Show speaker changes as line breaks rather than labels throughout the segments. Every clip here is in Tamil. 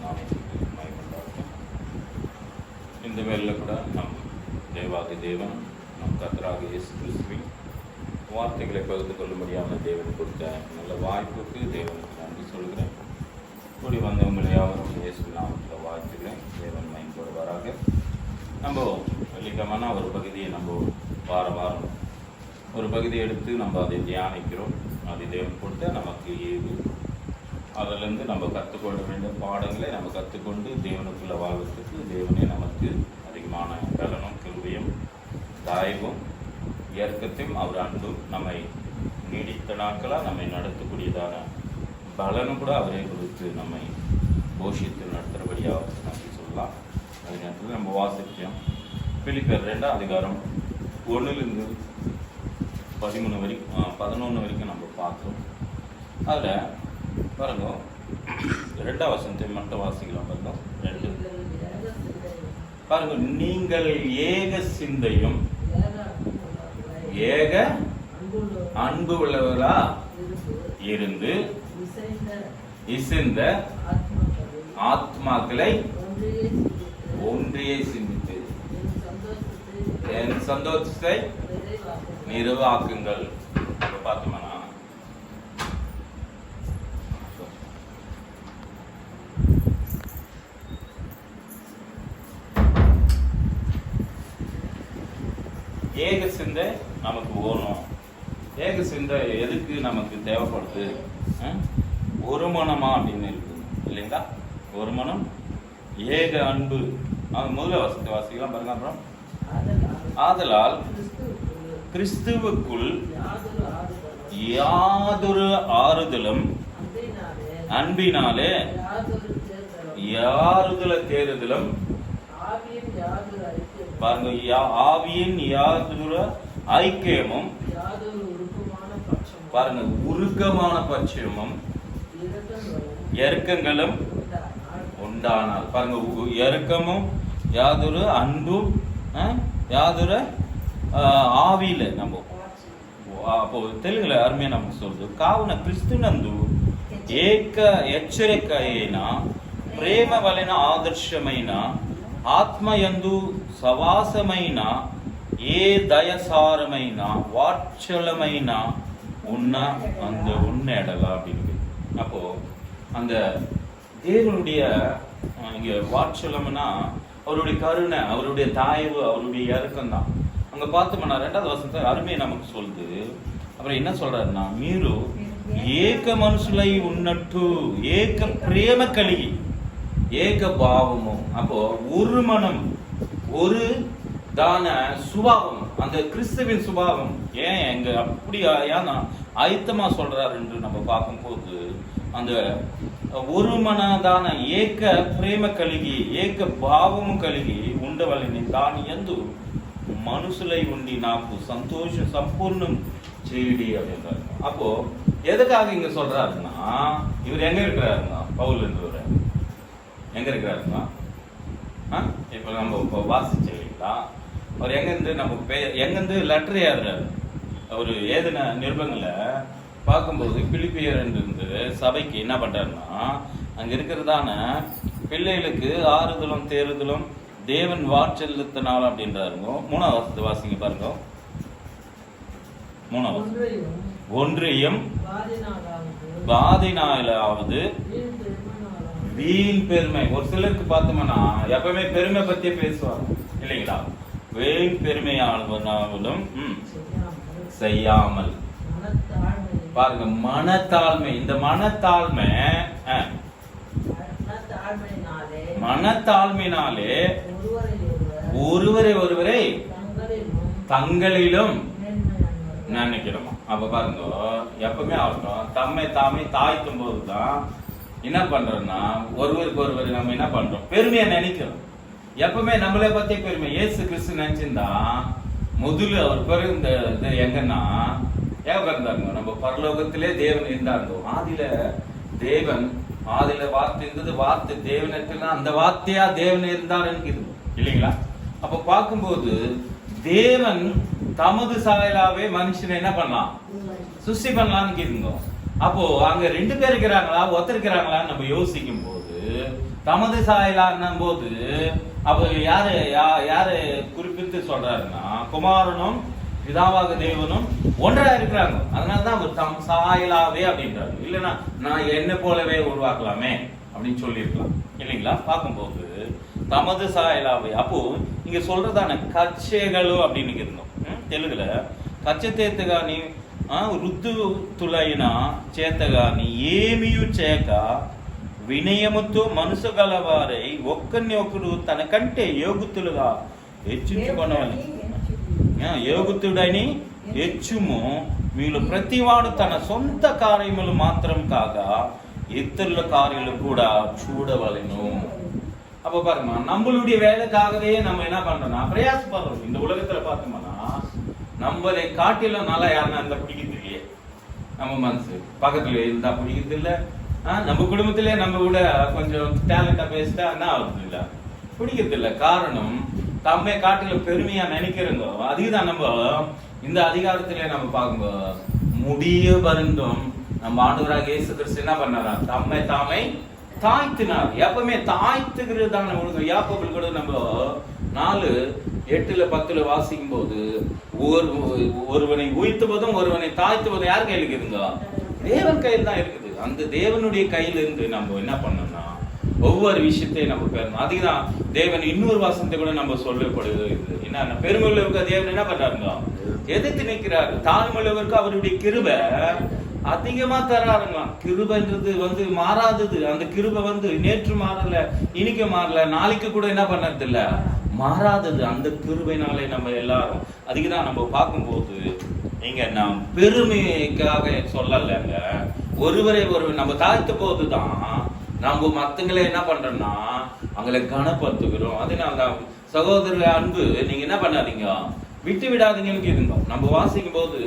நாமத்துக்கு மகிமையுண்டாகட்டும். இந்த வேளையில் கூட நம் தேவாதி தேவன் நம் கர்த்தராகிய இயேசு கிறிஸ்துவின் வார்த்தைகளை பகிர்ந்து கொள்ளும்படியான தேவன் கொடுத்த நல்ல வாய்ப்புக்கு தேவனுக்கு நன்றி சொல்கிறேன். கூடி வந்தவங்களை யாவரும் இயேசு நாமத்தில் வாழ்த்துகிறேன். தேவன் மகிமைப்படுவாராக. நம்ம வெள்ளிக்கிழமைனா ஒரு பகுதியை நம்ம வாரம் ஒரு பகுதியை எடுத்து நம்ம அதை தியானிக்கிறோம். அது தேவன் கொடுத்த நமக்கு ஏது, அதிலிருந்து நம்ம கற்றுக்கொள்ள வேண்டிய பாடங்களை நம்ம கற்றுக்கொண்டு தேவனுக்குள்ள வாழ்வதற்கு தேவனே நமக்கு அதிகமான பலனும் கிருபையும் தயவும் இயற்கத்தையும் அவர் அன்பும் நம்மை நீடித்த நாட்களாக நம்மை நடத்தக்கூடியதான பலனும் கூட அவரே கொடுத்து நம்மை போஷித்து நடத்துகிறபடியாக நம்பி சொல்லலாம். அதே நேரத்தில் நம்ம வாசிப்போம். பிலிப்பியர் 2 அதிகாரம் 1 13 வரைக்கும் 11 வரைக்கும் நம்ம பார்த்தோம். அதில் பாருங்க, 2ஆம் வசனத்தை மட்டும் வாசிக்கலாம். பாருங்க 2 பாருங்க, நீங்கள் ஏக சிந்தையும் ஏக அன்பு உள்ளவர்களா இருந்து இசைந்த ஆத்மாக்களை ஒன்றியே சிந்தித்து என் சந்தோஷத்தை நிறைவாக்குங்கள். பார்த்தோம்னா ஏக சிந்தை நமக்கு ஓணும். ஏக சிந்தை எதுக்கு நமக்கு தேவைப்படுது? ஒரு மனமா அப்படின்னு இருக்குது இல்லைங்களா? ஒரு மனம், ஏக அன்பு. முதல்ல வசதி வாசிக்கலாம் பாருங்க. அப்புறம் ஆதலால் கிறிஸ்துவுக்குள் யாதொரு ஆறுதலும் அன்பினாலே யாறுதல தேறுதலும் பாருங்க, ஆவியின் யாதொரு ஐக்கியமும் பாருங்க, உருக்கமான பட்சமும் இறக்கங்களும் உண்டானால் பாருங்க, இறக்கமும் யாதொரு அன்பும் யாதொரு ఆవిల నమ్ము అప్పుడు తెలుగులో అర్మే నమ్ము சொல்லுது. కావున క్రిస్తునందు ఏక హెచ్చరిక అయిన ప్రేమ వలన ఆదర్శమైన ఆత్మయందు సవాసమైన ఏ దయసారమైన వాత్సల్యమైన ఉన్న அந்த உன்னடலா அப்படின்னு. அப்போ அந்த தேவனுடைய இங்க வாத்சல்யம்னா அவருடைய கருணை, அவருடைய தாய்வு, அவருடைய இறக்கம் தான். அங்க பார்த்தோம்னா 2வது வசனத்தை அருமையை நமக்கு சொல்லுது. அப்புறம் என்ன சொல்றாருன்னா, మీరు ఏక మనుషులై ఉన్నట్టు ఏక ప్రేమ కలిగి ఏక భావము. அப்போ ஒரு மனம், ஒரு தான சுபாவம், அந்த கிறிஸ்துவின் சுபாவம். ஏன் எங்க அப்படி ஏன்னா ஆயத்தமா சொல்றாரு என்று நம்ம பார்க்கும்போது, அந்த ஒரு ಮನದಾನ ಏಕ ಪ್ರೇಮ ಕಲಿಗಿ ಏಕ ಭಾವము కలిగి ఉండవలని దాని యందు మనుషులై ఉండి నాకు సంతోష సంపూర్ణం చేయుడి அப்படின்றாரு. அப்போ எதுக்காக இங்க சொல்றாருன்னா, இவர் எங்க இருக்கிறாருன்னா, பவுல் என்றவர் எங்க இருக்கிறாருன்னா, இப்ப நம்ம இப்போ வாசிச்சீங்களா, அவர் எங்கிருந்து நம்ம எங்கிருந்து லெட்டர் எழுதுறாரு. அவர் ஏதின நிருபங்களை பார்க்கும்போது பிலிப்பியர் இருந்து சபைக்கு என்ன பண்றாருன்னா, அங்க இருக்கிறதான பிள்ளைகளுக்கு ஆறுதலும் தேறுதலும் தேவன் வாட்சல்யத்தினால் அப்படின்றாருங்க. 3ஆம் வசனத்தை வாசிங்க பாருங்க. 3ஆவது ஒன்றையும் பாதினாலாவது வீண் பெருமை. ஒரு சிலருக்கு பார்த்தோம்னா எப்பவுமே பெருமை பத்தியே பேசுவாங்க இல்லைங்களா? வீண் பெருமையானவனாலும் செய்யாமல் பாருங்க, மனத்தாழ்மை. இந்த மனத்தாழ்மையினாலே ஒருவரை தங்களிலும் நினைக்கிறோம். அப்ப பாருங்க, எப்பவுமே ஆகட்டும் தாமே தாய்த்தும் போதுதான் என்ன பண்றோம்னா, ஒருவருக்கு ஒருவர் நம்ம என்ன பண்றோம், பெருமையா நினைக்கிறோம். எப்பவுமே நம்மளே பத்தி பெருமை. இயேசு கிறிஸ்து நினைச்சிருந்தா முதல்ல அவர் பிறகு இந்த எங்கன்னா ஏன் இருந்தாருங்க, நம்ம பரலோகத்திலே தேவன் இருந்தாருங்க. ஆதியில வார்த்தை இருந்தது, வார்த்தை தேவனுக்குன்னா அந்த வார்த்தையா தேவன் இருந்தாருன்னு இல்லைங்களா? அப்ப பார்க்கும்போது தேவன் தமது சாயலாவே மனுஷனை என்ன பண்ணலாம், சுசி பண்ணலான்னு இருந்தோம். அப்போ அங்க 2 பேர் இருக்கிறாங்களா, ஒருத்தர் இருக்கிறாங்களான்னு நம்ம யோசிக்கும் போது, தமது சாயலான்னும் போது அப்ப யாரு குறிப்பிட்டு சொல்றாருன்னா, குமாரனும் பிதாவாக தேவனும் ஒன்றா இருக்கிறாங்க. அதனாலதான் அவர் தம் சாயலாவே அப்படின்றாரு. இல்லைன்னா நான் என்ன போலவே உருவாக்கலாமே அப்படின்னு சொல்லியிருக்கலாம் இல்லைங்களா. பார்க்கும்போது தமது சாயலாவே, அப்போ இங்க சொல்றதான கச்சைகளும் அப்படின்னு இருந்தோம். தெலுங்குல కచ్చతేతగాని వృద్ధులైన చేతగాని ఏమియు చేయక వినయముతో మనసు గలవారై ఒక్కరిని ఒకరు తన కంటే యోగుతులుగా హెచ్చించుకొనవలెను. యోగుతుడని హెచ్చుము మీలో ప్రతివాడు తన సొంత కార్యములు మాత్రం కాగా ఇతరుల కార్యాలు కూడా చూడవలెను. அப்ப பாருங்க, நம்மளுடைய வேலைக்காகவே நம்ம என்ன பண்றோம்னா பிரயாசப்படுறோம். இந்த உலகத்துல பார்த்தோம்னா நம்மளை காட்டிலும் நல்லா யாருன்னா இருந்தா பிடிக்கிறது இல்லையே. நம்ம மனசு பக்கத்துல இருந்தா பிடிக்கிறது இல்ல. நம்ம குடும்பத்திலே நம்ம கூட கொஞ்சம் டேலண்டா பேசிட்டா என்ன ஆகுது இல்ல, பிடிக்கிறது இல்ல. காரணம் தம்மை காட்டிலும் பெருமையா நினைக்கிறோங்க. அதுதான் நம்ம இந்த அதிகாரத்திலே நம்ம பார்க்கும்போது முடிய வருந்தும் நம்ம ஆண்டவராக இயேசு கிறிஸ்து என்ன பண்ணாரா, தம்மை தாமை தாய்த்தினார். எப்பவுமே தாய்த்துகிறது தான் நம்மளுக்கு. யாக்கோபில் கூட நம்ம 4:8-10 வாசிக்கும் போது ஒருவனை உயர்த்துவதும் ஒருவனை தாய்த்துவதும் யார் கையில் இருக்குதுங்க? தேவன் கையில் தான் இருக்குது. அந்த தேவனுடைய கையில இருந்து நம்ம என்ன பண்ணோம்னா ஒவ்வொரு விஷயத்தையும் நம்ம பெறணும். அதுதான் தேவன் இன்னொரு வாசனத்தை கூட நம்ம சொல்லப்படுது. என்ன பெருமையுள்ளவருக்கு தேவன் என்ன பண்றாருங்க, எதிர்த்து நிற்கிறாரு. தாழ்மையுள்ளவருக்கு அவருடைய கிருபை அதிகமா தராருங்களாம். கிருபைன்றது மாறாதது. அந்த கிருபை நேற்று மாறல, இன்னைக்கு மாறல, நாளைக்கு கூட என்ன பண்ணது இல்ல, மாறாதது. அந்த கிருபைனாலே நம்ம எல்லாரும் அதுக்குதான் நம்ம பார்க்கும்போது இங்க நாம் பெருமைக்காக சொல்லலைங்க. ஒருவரை நம்ம தாழ்த்த போதுதான் நம்ம மத்தங்களை என்ன பண்றோம்னா அவங்களை கனப்படுத்துகிறோம். அதனால சகோதர அன்பு நீங்க என்ன பண்ணாதீங்க, விட்டு விடாதீங்கன்னு இருந்தோம். நம்ம வாசிக்கும் போது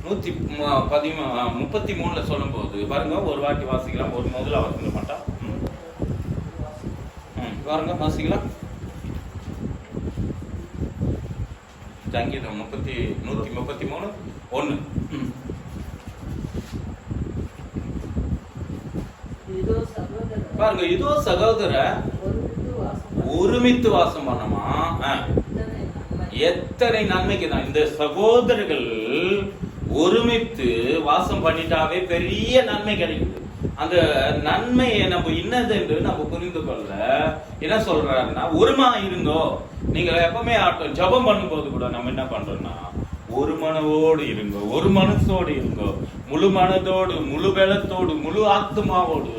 133 சொல்லும் போது பாருங்க, ஒரு வாட்டி வாசிக்கலாம், ஒரு முதல்ல வாசிக்க மாட்டா பாருங்க, வாசிக்கலாம். சங்கீதம் 133:1 பாருங்க. இதோ சகோதர ஒருமித்து வாசம் பண்ணமா, எத்தனை நன்மைக்கு தான். இந்த சகோதரர்கள் ஒருமித்து வாசம் பண்ணிட்டாவே பெரிய நன்மை கிடைக்குது. அந்த நன்மையை நம்ம இன்னது என்று நம்ம புரிந்து கொள்ள என்ன சொல்றாருன்னா, ஒருமா இருங்கோ. நீங்க எப்பவுமே ஜபம் பண்ணும் போது கூட நம்ம என்ன பண்றோம்னா ஒரு மனவோடு இருங்கோ, ஒரு மனசோடு இருங்கோ, முழு மனதோடு, முழு பலத்தோடு, முழு ஆத்மாவோடு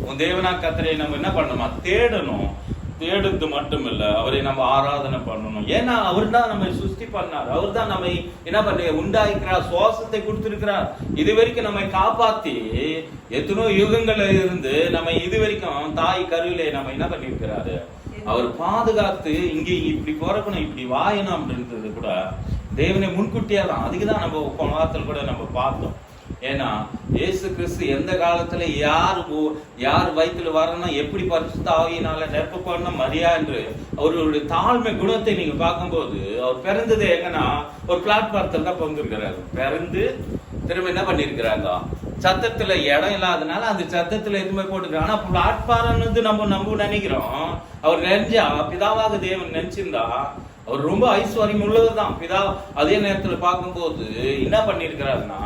உன் தேவனா கர்த்தரை நம்ம என்ன பண்ணணுமா தேடணும். தேடுறது மட்டும் இல்ல, அவரை நம்ம ஆராதனை பண்ணணும். ஏன்னா அவர் தான் நம்ம சுஸ்தி பண்ணார். அவர் தான் நம்ம என்ன பண்ண உண்டாக்கிறார், சுவாசத்தை கொடுத்திருக்கிறார். இது வரைக்கும் நம்மை காப்பாத்தி எத்தனோ யுகங்கள்ல இருந்து நம்ம இது வரைக்கும் தாய் கருவிலே நம்ம என்ன பண்ணிருக்கிறாரு, அவர் பாதுகாத்து இங்க இப்படி பிறக்கணும், இப்படி வாயணும் அப்படின்றது கூட தேவனை முன்கூட்டியா தான். அதுக்குதான் நம்ம வார்த்தையில் கூட நம்ம பார்த்தோம். ஏன்னா இயேசு கிறிஸ்து எந்த காலத்துல யார் வயிற்றுல வரணும், எப்படி பரிசுத்த ஆவியினால நிரப்பப்படணும் மரியா என்று அவருடைய தாழ்மை குணத்தை நீங்க பார்க்கும்போது, அவர் பிறந்தது எங்கன்னா ஒரு பிளாட்பாரத்தில் தான் பங்கிருக்கிறாரு. பிறந்து திரும்ப என்ன பண்ணிருக்கிறாங்க, சத்தத்துல இடம் இல்லாதனால அந்த சத்தத்துல எதுவுமே போட்டுக்கிறாங்க. ஆனா பிளாட்பாரம் நம்ம நினைக்கிறோம். அவர் நினைஞ்சா பிதாவாக தேவன் நினைச்சிருந்தா அவர் ரொம்ப ஐஸ்வர்யம் உள்ளவர் தான் பிதா. அதே நேரத்துல பார்க்கும்போது என்ன பண்ணிருக்கிறாருன்னா,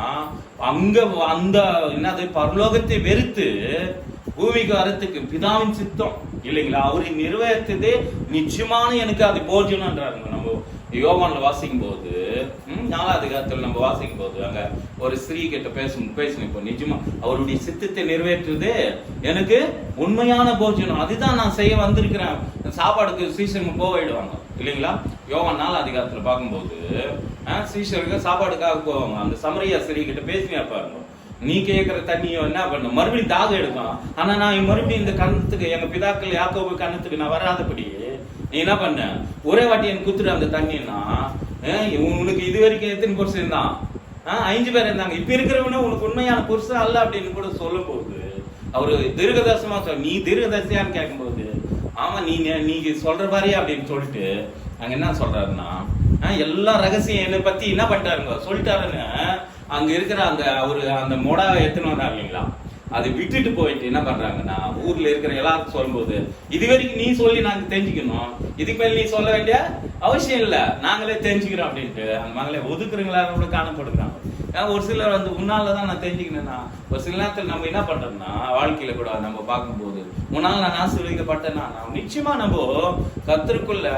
அங்க அந்த என்னது பரலோகத்தை வெறுத்து பூமிக்கு வரத்துக்கு பிதாவின் சித்தம் இல்லைங்களா, அவரை நிறைவேற்றதே நிச்சயமான எனக்கு அது போஜனம்ன்றாருங்க. நம்ம யோவான்ல வாசிக்கும் போது 4வது அதிகாரத்துல நம்ம வாசிக்கும் போது அங்க ஒரு ஸ்திரீ கிட்ட பேசணும். இப்போ நிஜமா அவருடைய சித்தத்தை நிறைவேற்றுதே எனக்கு உண்மையான போஜனம், அதுதான் நான் செய்ய வந்திருக்கிறேன். சாப்பாடுக்கு சீசனுக்கு போயிடுவாங்க இல்லைங்களா. யோவான் 4வது அதிகாரத்துல பார்க்கும்போது சீசருக்கு சாப்பாடுக்காக போவாங்க. அந்த சமரியா ஸ்திரீ கிட்ட பேசினா பாருங்க, நீ கேட்கிற தண்ணியோ என்ன பண்ணும், மறுபடியும் தாகம் எடுக்கும். ஆனா நான் மறுபடியும் இந்த கண்ணத்துக்கு எங்க பிதாக்கள் யாக்கோபு கண்ணத்துக்கு நான் வராதபடி நீ என்ன பண்ண, ஒரே வாட்டி எனக்கு குத்துட்டு அந்த தண்ணின்னா உனக்கு இது வரைக்கும் எத்தனை புருஷன் தான், 5 பேர் இருந்தாங்க. இப்ப இருக்கிறவன உனக்கு உண்மையான புருஷன் அல்ல அப்படின்னு கூட சொல்லும் போது அவரு தீர்க்கதரிசனமா நீ தீர்க்கதரிசியான்னு கேட்கும் போது, ஆமா நீங்க சொல்ற மாதிரியே அப்படின்னு சொல்லிட்டு அங்க என்ன சொல்றாருன்னா, எல்லா ரகசியம் என்னை பத்தி என்ன பண்ணிட்டாருங்க சொல்லிட்டாருன்னு அங்க இருக்கிற அந்த மொடாவை எடுத்துன்னு வந்தாங்க இல்லைங்களா, அதை விட்டுட்டு போயிட்டு என்ன பண்றாங்கன்னா ஊர்ல இருக்கிற எல்லாருக்கும் சொல்லும்போது, இது வரைக்கும் நீ சொல்லி நாங்க தெரிஞ்சுக்கணும், இதுக்கு மேல நீ சொல்ல வேண்டிய அவசியம் இல்ல, நாங்களே தெரிஞ்சுக்கிறோம் அப்படின்ட்டு அந்த மகளை ஒதுக்குறீங்களா கூட காணப்படுகிறாங்க. ஒரு சிலர் முன்னாலதான் நான் தெரிஞ்சுக்கணும்னா, ஒரு சில நேரத்தில் நம்ம என்ன பண்றோம்னா வாழ்க்கையில கூட நம்ம பார்க்கும்போது, முன்னால் நான் ஆசீர்வதிக்கப்பட்டேன்னா நிச்சயமா நம்ம கர்த்தருக்குள்ள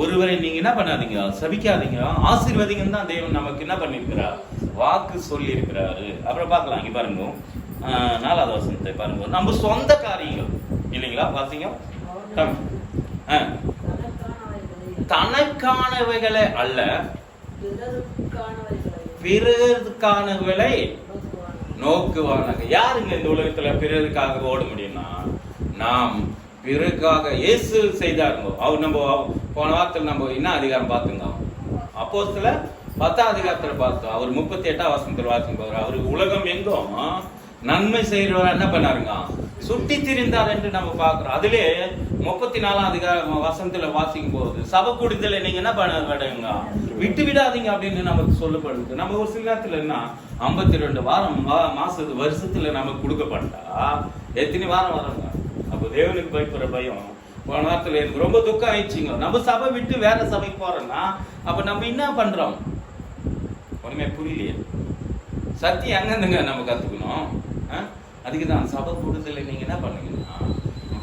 ஒருவரை நீங்க என்ன பண்ணாதீங்க, சபிக்காதீங்க, ஆசீர்வதிங்கன்னு தான் தேவன் நமக்கு என்ன பண்ணிருக்கிறார், வாக்கு சொல்லி இருக்கிறாரு. அப்புறம் பார்க்கலாம், இங்க பாருங்க 4வது வசனத்தை பாருங்க. நம்ம சொந்த காரியங்கள் இல்லைங்களா, வாசிங்க. தனக்கானவைகளை அல்ல, பிறருக்கானவைகளை நோக்குவானாங்க. யாருங்க இந்த உலகத்துல பிறருக்காக ஓட முடியும்னா, நாம் பிறருக்காக இயேசு செய்தாருங்க. அவர் நம்ம போன வாரத்தில் நம்ம என்ன அதிகாரம் பார்த்துங்க, அப்போஸ்தலர் 10ஆம் அதிகாரத்துல பார்த்தோம். அவர் 38ஆம் வசனத்தில் வாசிக்கும் போது, அவருக்கு உலகம் எங்கும் நன்மை செய்யறவர் என்ன பண்ணாருங்க, சுட்டி திரிந்தார் என்று நம்ம பார்க்கிறோம். அதிலே 34ஆம் அதிகாரம் வசனத்துல வாசிக்கும் போது, சபை கூடுதல நீங்க என்ன பண்ண விட்டு விடாதீங்க அப்படின்னு நமக்கு சொல்லப்படுது. நம்ம ஒரு சில நேரத்துல என்ன 52 வாரம் வருஷத்துல நமக்கு கொடுக்கப்பட்டா எத்தனை வாரம் வரோங்க. அப்போ தேவனுக்கு பயப்படுற பயம் போன வாரத்துல எனக்கு ரொம்ப துக்கம் ஆயிடுச்சுங்க. நம்ம சபை விட்டு வேற சபைக்கு போறோம்னா அப்ப நம்ம என்ன பண்றோம், ஒண்ணுமே புரியலையே. சத்தியம் எங்கந்துங்க நம்ம கத்துக்கணும். அதுக்குதான் சபை கூடுதலை நீங்க என்ன பண்ணுங்கன்னா,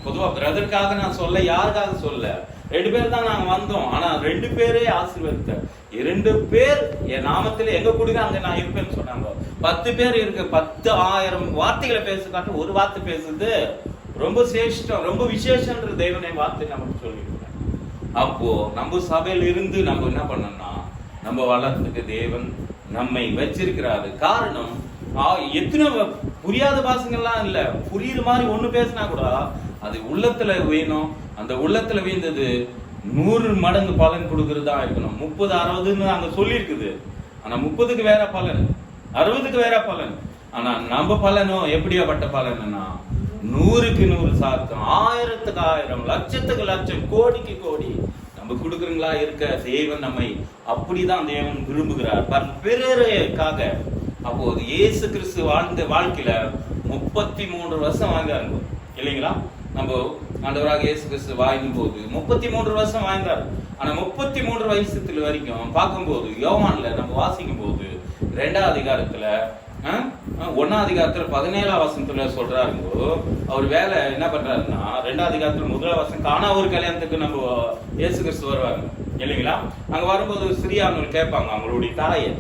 பொதுவா பிரதருக்காக நான் சொல்ல, யாருக்காக சொல்ல, 2 பேர் தான் நாங்க வந்தோம். ஆனா 2 பேரே ஆசீர்வதித்த 2 பேர் என் நாமத்திலே எங்க கூடுங்க அங்க நான் இருப்பேன்னு சொன்னாங்க. 10 பேர் இருக்கு, 10,000 வார்த்தைகளை பேசுக்காட்டு ஒரு வார்த்தை பேசுறது ரொம்ப சிரேஷ்டம், ரொம்ப விசேஷன்ற தேவனை வார்த்தை நமக்கு சொல்லியிருக்கேன். அப்போ நம்ம சபையில இருந்து நம்ம என்ன பண்ணோம்னா, நம்ம வளர்றதுக்கு தேவன் நம்மை வச்சிருக்கிறாரு. காரணம், எத்தனை புரியாத பாசங்கள்லாம் இல்ல, புரியுற மாதிரி ஒண்ணு பேசினா கூட அது உள்ளத்துல வேணும். அந்த உள்ளத்துல வீழ்ந்தது 100 மடங்கு பலன் கொடுக்கறதா இருக்கணும். 30, 60ன்னு அங்க சொல்லி இருக்குது. ஆனா 30க்கு வேற பலன், 60க்கு வேற பலன். ஆனா நம்ம பலனும் எப்படியாப்பட்ட பலன்னா, 100க்கு 100 சாத்தம், 1000க்கு 1000, லட்சத்துக்கு லட்சம், கோடிக்கு கோடி நம்ம கொடுக்குறீங்களா இருக்க தேவன் நம்மை அப்படிதான் தேவன் விரும்புகிறார், பிறருக்காக. அப்போது இயேசு கிறிஸ்து வாழ்ந்த வாழ்க்கையில 33 வருஷம் வாழ்ந்தாருங்க இல்லைங்களா. நம்ம ஆண்டவராக இயேசு கிறிஸ்து வாழும் போது 33 வருஷம் வாழ்ந்தார். ஆனா 33 வயசுல வரைக்கும் பார்க்கும்போது யோவான்ல நம்ம வாசிக்கும் போது 2ஆம் அதிகாரத்துல 1ஆம் அதிகாரத்துல 17ஆம் வசனத்துல சொல்றாருங்கோ, அவர் வேலை என்ன பண்றாருன்னா, 2ஆம் அதிகாரத்துல 1ஆம் வசனம், காணா ஒரு கல்யாணத்துக்கு நம்ம இயேசு கிறிஸ்து வருவாங்க இல்லைங்களா. அங்க வரும்போது ஸ்ரீயானவர் கேட்பாங்க அவங்களுடைய தாயை,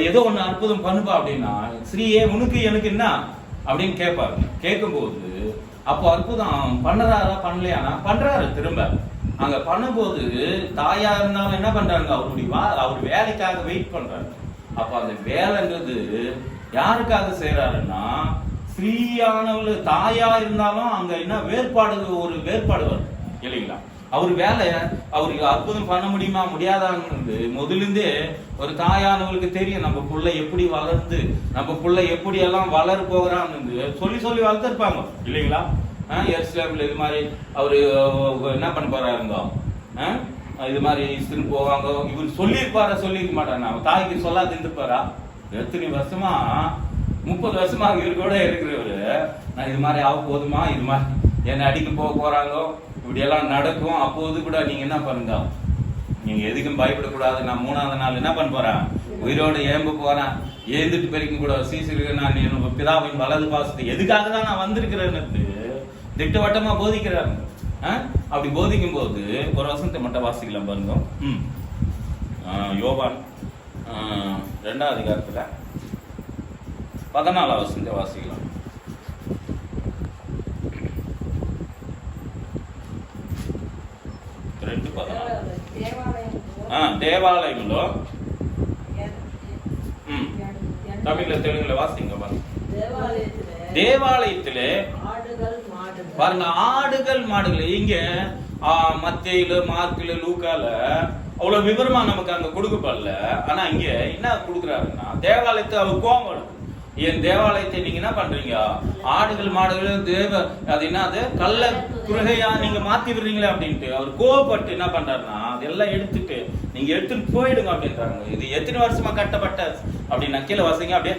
ஏதோ ஒண்ணு அற்புதம் பண்ணுப்பா அப்படின்னா, ஸ்ரீயே உனக்கு எனக்கு என்ன அப்படின்னு கேட்பாரு. கேட்கும்போது அப்போ அற்புதம் பண்ணுறாரா பண்ணலையானா, பண்றாரு. திரும்ப அங்க பண்ணும்போது தாயா இருந்தாலும் என்ன பண்றாங்க, அவர் வேலைக்காக வெயிட் பண்றாரு. அப்ப அந்த வேலைன்றது யாருக்காக செய்யறாருன்னா, ஸ்ரீயானவள் தாயா இருந்தாலும் அங்க என்ன ஒரு வேறுபாடு வரும் இல்லைங்களா. அவர் வேலை, அவருக்கு அற்புதம் பண்ண முடியுமா முடியாதான்னு முதலிருந்தே ஒரு தாயானவங்களுக்கு தெரியும். நம்ம புள்ள எப்படி வளர்ந்து, நம்ம புள்ள எப்படி எல்லாம் வளர போகிறான்னு சொல்லி சொல்லி வளர்த்துருப்பாங்க இல்லைங்களா. எருசலேம்ல இது மாதிரி அவரு என்ன பண்ண போறாருங்க, இது மாதிரி இஸ்தின்னு போவாங்க. இவர் சொல்லியிருப்பாரா, சொல்லியிருக்க மாட்டாங்க. அவன் தாய்க்கு சொல்லாது இருந்துப்பாரா. எத்தனை வருஷமா, 30 வருஷமா இவரு கூட இருக்கிறவரு, நான் இது மாதிரி ஆக போதுமா, இது மாதிரி என்னை அடிக்க போறாங்க, இப்படி எல்லாம் நடக்கும். அப்போது கூட நீங்க என்ன பண்ணுங்க, நீங்க எதுக்கும் பயப்படக்கூடாது. நான் 3ஆவது நாள் என்ன பண்ண போறேன், உயிரோட ஏம்ப போறேன். ஏந்துட்டு பெருக்கும் கூட சீசருக்கு நான் என் பிதாவின் வலது பாசத்தை எதுக்காக தான் நான் வந்திருக்கிறேன்னு திட்டவட்டமா போதிக்கிறாரு. அப்படி போதிக்கும் போது ஒரு வசனத்தை மட்டும் வாசிக்கலாம் பாருங்க. யோவான் 2ஆம் அதிகாரத்துல 14ஆம் வசனத்தை வாசிக்கலாம். தேவாலயங்களோ தமிழ்ல தெலுங்குல வாசிங்க பாருங்க. தேவாலயத்திலே பாருங்க, ஆடுகள் மாடுகள். இங்க மத்தேயுல, மார்க்குல, லூக்கால அவ்வளவு விவரமா நமக்கு அங்க கொடுக்கப்படல. ஆனா இங்க என்ன கொடுக்குறாருன்னா, தேவாலயத்தை அவர் கோபம் வருது. என் தேவாலயத்தை நீங்க என்ன பண்றீங்க? ஆடுகள் மாடுகள் தேவ அது என்ன அது கள்ள குருகையா நீங்க மாத்தி விடுறீங்களே அப்படின்ட்டு அவர் கோவப்பட்டு என்ன பண்றாருன்னா அதெல்லாம் எடுத்துட்டு நீங்க எடுத்துட்டு போயிடுங்க அப்படின்றாங்க. இது எத்தனை வருஷமா கட்டப்பட்ட அப்படின்னா கீழே வசங்க அப்படியே